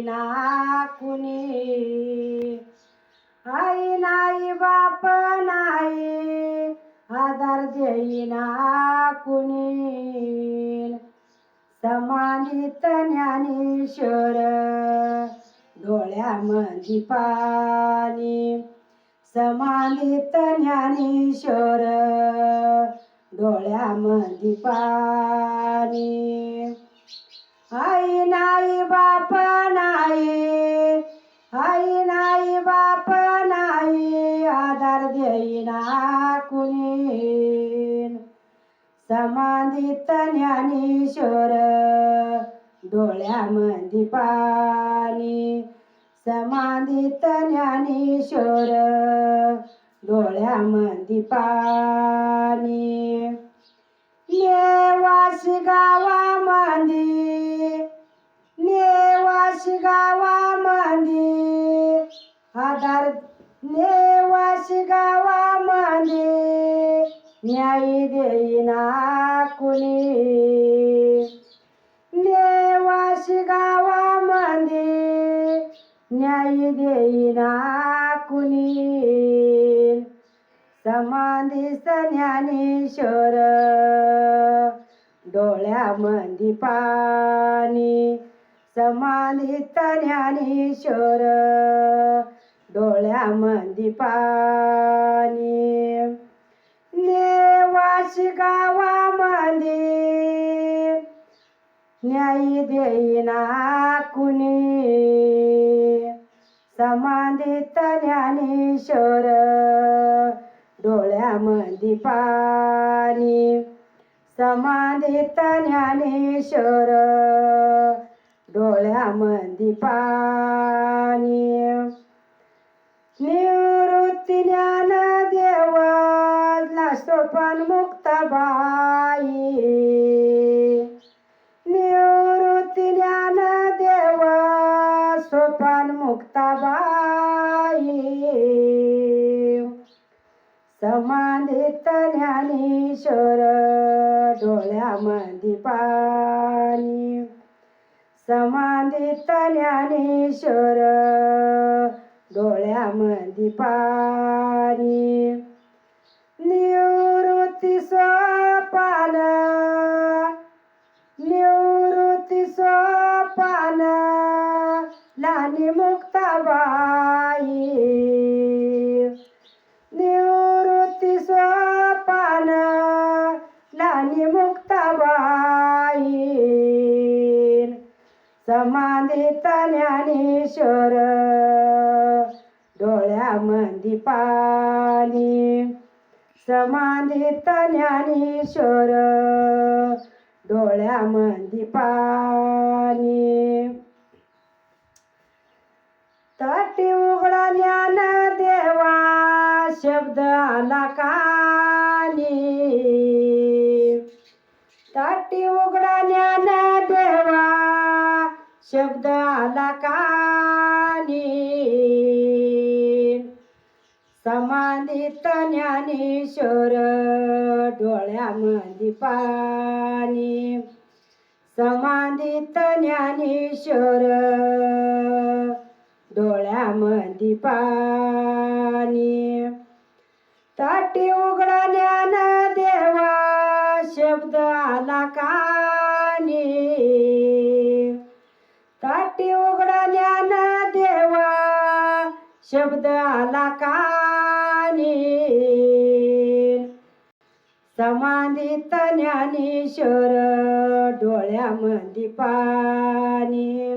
देईना कुणी. आई नाही बाप नाही आधार देईना कुणी. समाधीत ज्ञानेश्वर डोळ्यामंदी पाणी. समाधीत ज्ञानेश्वर डोळ्यामंदी पाणी. आई नाही बाप नाही आई नाही बाप नाही आधार देईना कुणी. समाधीत ज्ञानेश्वर डोळ्यामंदी पाणी. समाधीत ज्ञानेश्वर डोळ्यामंदी पाणी. नेवासी गावामंदी नेवासी गावामंदी आधार नेवासी गावामंदी न्याय देईना कुणी. नेवासी गावामंदी न्याय देईना कुणी. समाधीत ज्ञानेश्वर डोळ्यामंदी पाणी. समाधीत ज्ञानेश्वर डोळ्यामंदी पाणी. नेवासी गावामंदी न्याय देईना कुणी. समाधीत ज्ञानेश्वर डोळ्यामंदी पाणी. समाधीत ज्ञानेश्वर डोळ्यामंदी पाणी. निवृत्ती ज्ञानदेव सोपान मुक्ताबाई. निवृत्ती ज्ञानदेव सोपान मुक्ताबाई. समाधीत ज्ञानेश्वर डोळ्यामंदी पाणी. समाधीत ज्ञानेश्वर डोळ्यामंदी पाणी. निवृत्ती सोपान निवृत्ती सोपान लानी मुक्ताबाई. निवृत्ती सोपान लानी मुक्ताबाई. समाधीत ज्ञानेश्वर डोळ्यामंदी पाणी. समाधीत ज्ञानेश्वर डोळ्यामंदी पाणी. तटी उघडा ज्ञानदेवा शब्द आला कानी. तटी उघडा ज्ञानदेवा शब्द आला कानी. समाधीत ज्ञानेश्वर डोळ्यामंदी पाणी. समाधीत ज्ञानेश्वर डोळ्यामंदी पाणी. तटी उघडा ज्ञानदेवा शब्द आला कानी. तटी उघडा ज्ञानदेवा शब्द आला कानी. समाधीत ज्ञानेश्वर डोळ्यामंदी पाणी.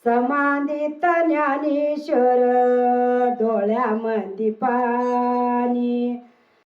समाधीत ज्ञानेश्वर डोळ्यामंदी पाणी.